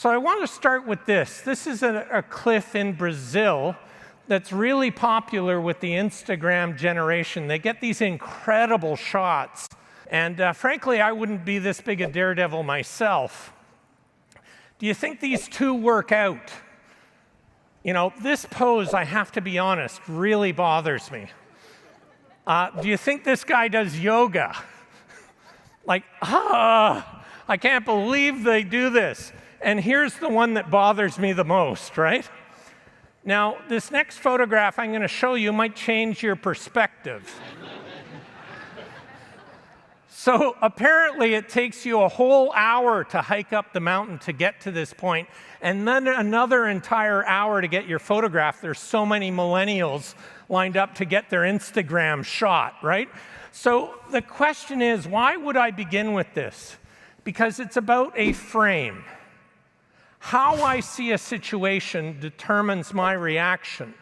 So I want to start with this. This is a cliff in Brazil that's really popular with the Instagram generation. They get these incredible shots. And frankly, I wouldn't be this big a daredevil myself. Do you think these two work out? You know, this pose, I have to be honest, really bothers me. Do you think this guy does yoga? Like, I can't believe they do this. And here's the one that bothers me the most, right? Now, this next photograph I'm going to show you might change your perspective. So apparently it takes you a whole hour to hike up the mountain to get to this point, and then another entire hour to get your photograph. There's so many millennials lined up to get their Instagram shot, right? So the question is, why would I begin with this? Because it's about a frame. How I see a situation determines my reaction,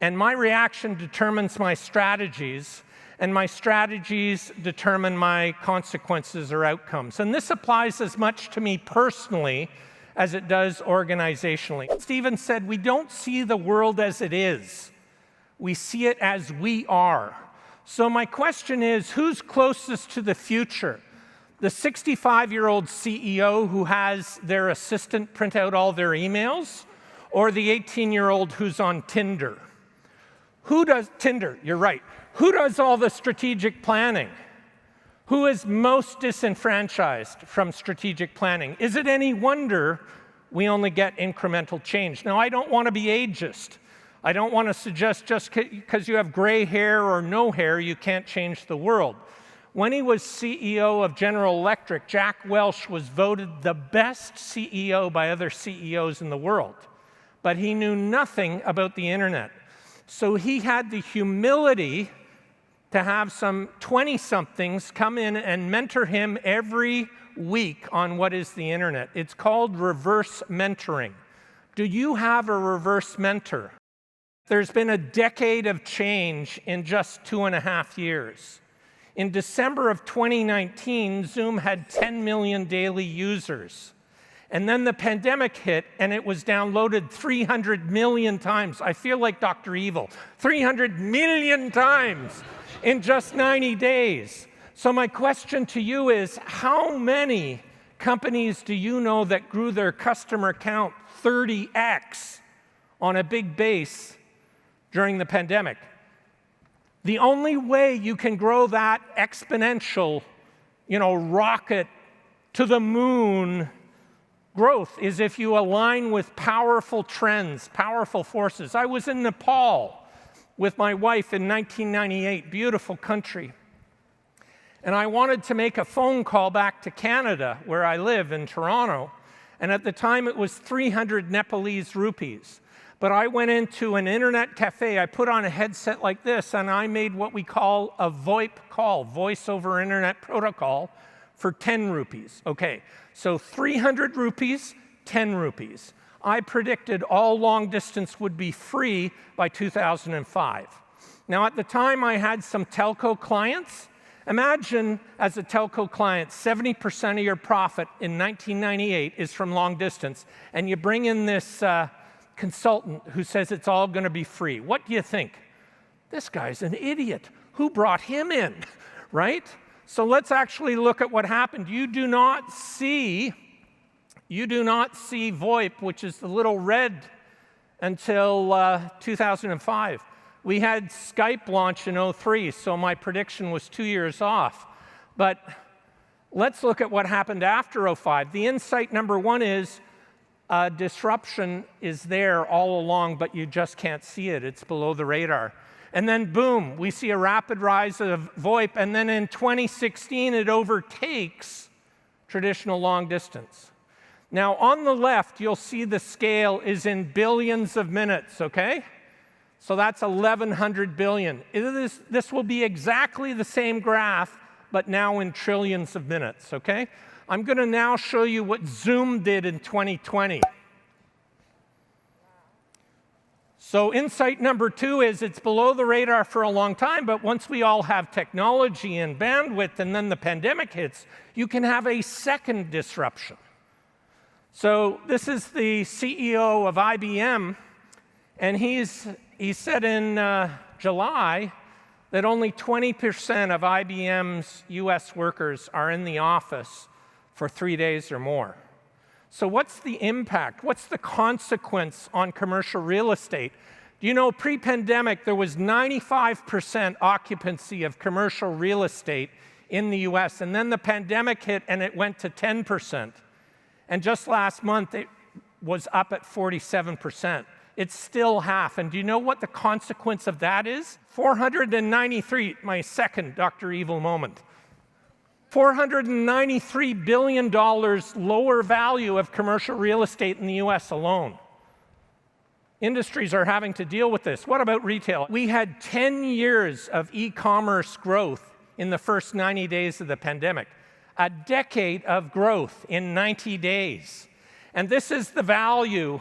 and my reaction determines my strategies, and my strategies determine my consequences or outcomes. And this applies as much to me personally as it does organizationally. Stephen said, we don't see the world as it is. We see it as we are. So my question is, who's closest to the future? The 65-year-old CEO who has their assistant print out all their emails, or the 18-year-old who's on Tinder? Who does Tinder? You're right. Who does all the strategic planning? Who is most disenfranchised from strategic planning? Is it any wonder we only get incremental change? Now, I don't want to be ageist. I don't want to suggest just because you have gray hair or no hair, you can't change the world. When he was CEO of General Electric, Jack Welch was voted the best CEO by other CEOs in the world. But he knew nothing about the internet. So he had the humility to have some 20-somethings come in and mentor him every week on what is the internet. It's called reverse mentoring. Do you have a reverse mentor? There's been a decade of change in just 2.5 years. In December of 2019, Zoom had 10 million daily users. And then the pandemic hit, and it was downloaded 300 million times. I feel like Dr. Evil. 300 million times in just 90 days. So my question to you is, how many companies do you know that grew their customer count 30x on a big base during the pandemic? The only way you can grow that exponential, rocket to the moon growth is if you align with powerful trends, powerful forces. I was in Nepal with my wife in 1998, beautiful country. And I wanted to make a phone call back to Canada, where I live in Toronto. And at the time, it was 300 Nepalese rupees. But I went into an internet cafe, I put on a headset like this, and I made what we call a VoIP call, voice over internet protocol, for 10 rupees. Okay, so 300 rupees, 10 rupees. I predicted all long distance would be free by 2005. Now, at the time, I had some telco clients. Imagine, as a telco client, 70% of your profit in 1998 is from long distance, and you bring in this consultant who says it's all going to be free. What do you think? This guy's an idiot. Who brought him in, right? So let's actually look at what happened. You do not see VoIP, which is the little red, until 2005. We had Skype launch in 2003, so my prediction was 2 years off. But let's look at what happened after 2005. The insight number one is disruption is there all along, but you just can't see it. It's below the radar. And then, boom, we see a rapid rise of VoIP, and then in 2016, it overtakes traditional long distance. Now, on the left, you'll see the scale is in billions of minutes, okay? So that's 1,100 billion. This will be exactly the same graph, but now in trillions of minutes, okay? I'm going to now show you what Zoom did in 2020. So insight number two is it's below the radar for a long time, but once we all have technology and bandwidth and then the pandemic hits, you can have a second disruption. So this is the CEO of IBM, and he said in July that only 20% of IBM's US workers are in the office for 3 days or more. So what's the impact? What's the consequence on commercial real estate? Do you know, pre-pandemic, there was 95% occupancy of commercial real estate in the US, and then the pandemic hit and it went to 10%. And just last month, it was up at 47%. It's still half. And do you know what the consequence of that is? 493, my second Dr. Evil moment. $493 billion lower value of commercial real estate in the US alone. Industries are having to deal with this. What about retail? We had 10 years of e-commerce growth in the first 90 days of the pandemic. A decade of growth in 90 days. And this is the value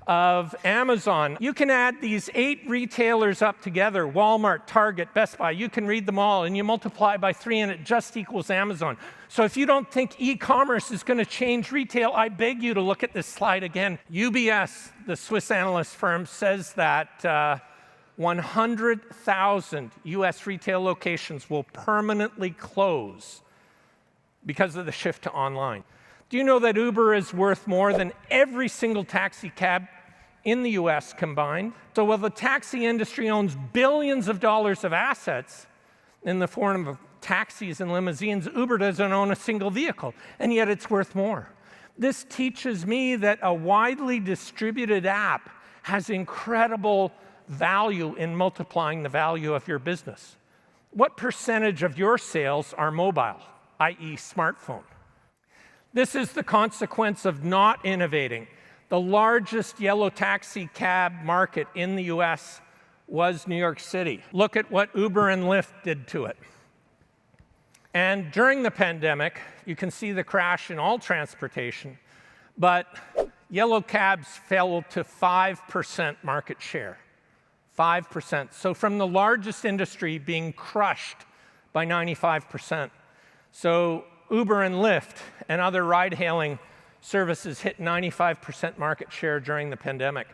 of Amazon. You can add these 8 retailers up together, Walmart, Target, Best Buy. You can read them all, and you multiply by 3, and it just equals Amazon. So if you don't think e-commerce is going to change retail, I beg you to look at this slide again. UBS, the Swiss analyst firm, says that 100,000 US retail locations will permanently close because of the shift to online. Do you know that Uber is worth more than every single taxi cab in the US combined? So while the taxi industry owns billions of dollars of assets in the form of taxis and limousines, Uber doesn't own a single vehicle, and yet it's worth more. This teaches me that a widely distributed app has incredible value in multiplying the value of your business. What percentage of your sales are mobile, i.e. smartphone? This is the consequence of not innovating. The largest yellow taxi cab market in the US was New York City. Look at what Uber and Lyft did to it. And during the pandemic, you can see the crash in all transportation, but yellow cabs fell to 5% market share. 5%. So from the largest industry being crushed by 95%. So Uber and Lyft and other ride-hailing services hit 95% market share during the pandemic.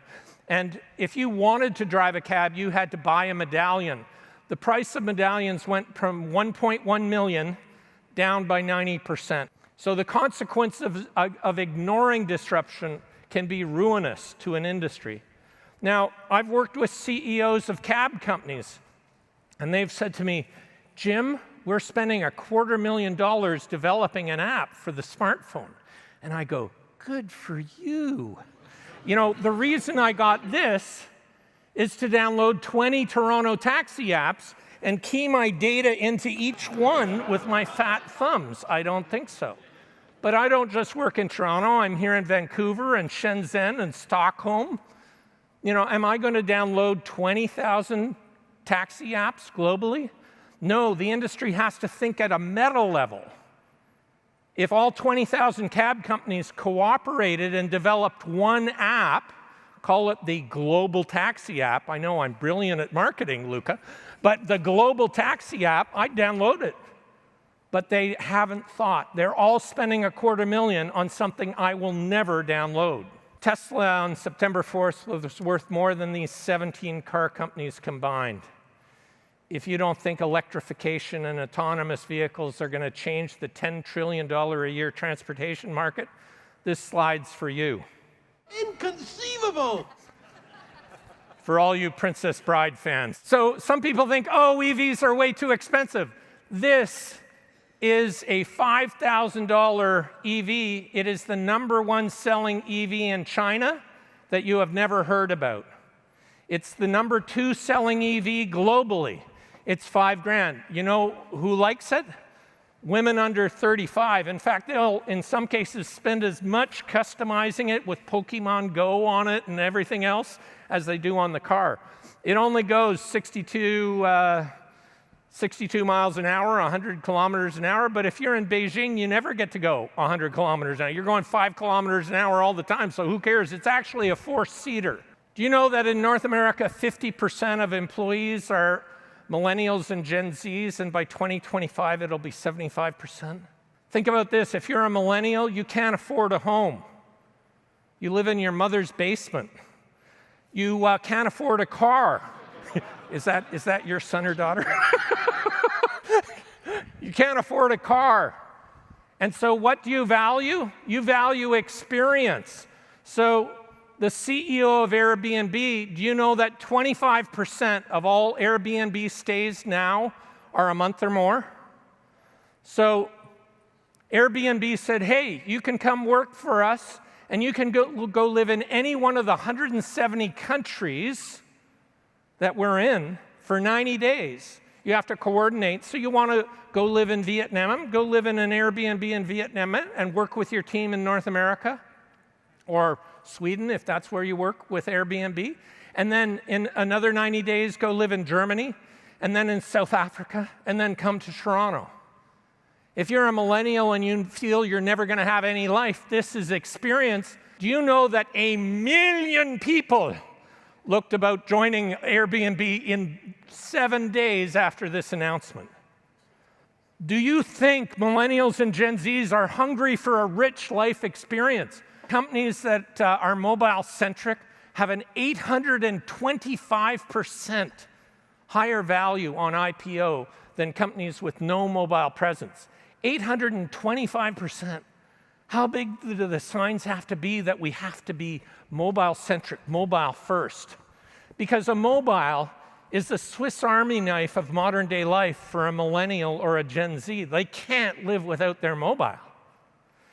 And if you wanted to drive a cab, you had to buy a medallion. The price of medallions went from 1.1 million down by 90%. So the consequence of ignoring disruption can be ruinous to an industry. Now, I've worked with CEOs of cab companies, and they've said to me, Jim, we're spending $250,000 developing an app for the smartphone. And I go, good for you. You know, the reason I got this is to download 20 Toronto taxi apps and key my data into each one with my fat thumbs. I don't think so. But I don't just work in Toronto. I'm here in Vancouver and Shenzhen and Stockholm. You know, am I going to download 20,000 taxi apps globally? No, the industry has to think at a meta level. If all 20,000 cab companies cooperated and developed one app, call it the global taxi app. I know I'm brilliant at marketing, Luca, but the global taxi app, I'd download it. But they haven't thought. They're all spending $250,000 on something I will never download. Tesla on September 4th was worth more than these 17 car companies combined. If you don't think electrification and autonomous vehicles are going to change the $10 trillion a year transportation market, this slide's for you. Inconceivable! For all you Princess Bride fans. So some people think, oh, EVs are way too expensive. This is a $5,000 EV. It is the #1 selling EV in China that you have never heard about. It's the #2 selling EV globally. It's $5,000. You know who likes it? Women under 35. In fact, they'll, in some cases, spend as much customizing it with Pokemon Go on it and everything else as they do on the car. It only goes 62 miles an hour, 100 kilometers an hour, but if you're in Beijing, you never get to go 100 kilometers an hour. You're going 5 kilometers an hour all the time, so who cares? It's actually a 4-seater. Do you know that in North America, 50% of employees are millennials and Gen Zs, and by 2025, it'll be 75%? Think about this. If you're a millennial, you can't afford a home. You live in your mother's basement. You can't afford a car. Is that your son or daughter? You can't afford a car. And so what do you value? You value experience. So the CEO of Airbnb, do you know that 25% of all Airbnb stays now are a month or more? So Airbnb said, hey, you can come work for us, and you can go live in any one of the 170 countries that we're in for 90 days. You have to coordinate. So you want to go live in Vietnam, go live in an Airbnb in Vietnam and work with your team in North America, or Sweden, if that's where you work with Airbnb. And then in another 90 days, go live in Germany, and then in South Africa, and then come to Toronto. If you're a millennial and you feel you're never going to have any life, this is experience. Do you know that 1 million people looked about joining Airbnb in 7 days after this announcement? Do you think millennials and Gen Zs are hungry for a rich life experience? Companies that are mobile-centric have an 825% higher value on IPO than companies with no mobile presence. 825%. How big do the signs have to be that we have to be mobile-centric, mobile first? Because a mobile is the Swiss Army knife of modern-day life for a millennial or a Gen Z. They can't live without their mobile.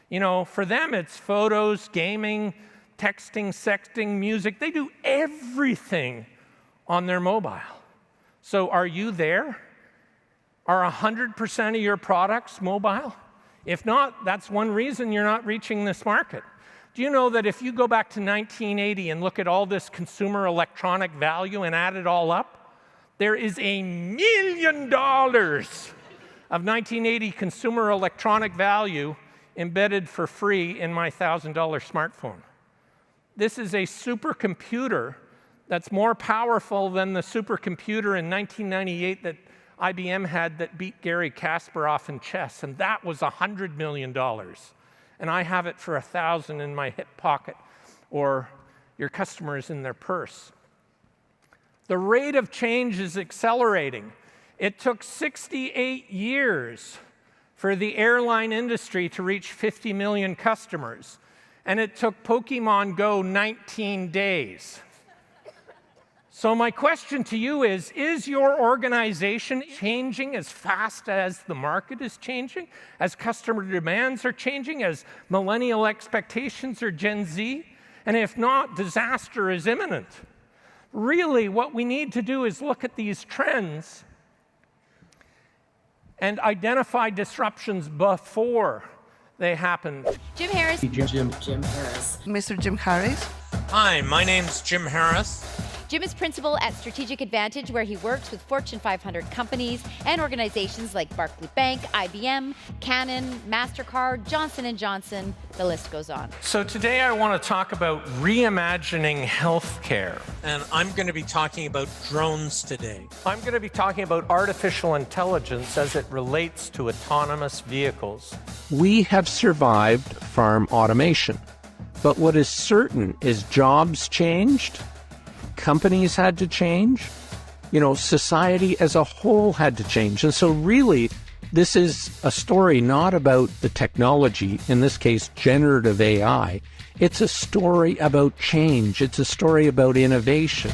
You know, for them, it's photos, gaming, texting, sexting, music. They do everything on their mobile. So are you there? Are 100% of your products mobile? If not, that's one reason you're not reaching this market. Do you know that if you go back to 1980 and look at all this consumer electronic value and add it all up, there is $1 million of 1980 consumer electronic value embedded for free in my $1,000 smartphone. This is a supercomputer that's more powerful than the supercomputer in 1998 that IBM had that beat Garry Kasparov in chess, and that was $100 million. And I have it for $1,000 in my hip pocket, or your customers in their purse. The rate of change is accelerating. It took 68 years for the airline industry to reach 50 million customers, and it took Pokemon Go 19 days. So my question to you is your organization changing as fast as the market is changing, as customer demands are changing, as millennial expectations are Gen Z? And if not, disaster is imminent. Really, what we need to do is look at these trends and identify disruptions before they happen. Jim Harris. Jim Harris. Mr. Jim Harris. Hi, my name's Jim Harris. Jim is principal at Strategic Advantage, where he works with Fortune 500 companies and organizations like Barclays Bank, IBM, Canon, MasterCard, Johnson & Johnson, the list goes on. So today I want to talk about reimagining healthcare. And I'm going to be talking about drones today. I'm going to be talking about artificial intelligence as it relates to autonomous vehicles. We have survived farm automation, but what is certain is jobs changed. Companies had to change, society as a whole had to change. And so really, this is a story not about the technology, in this case, generative AI. It's a story about change. It's a story about innovation.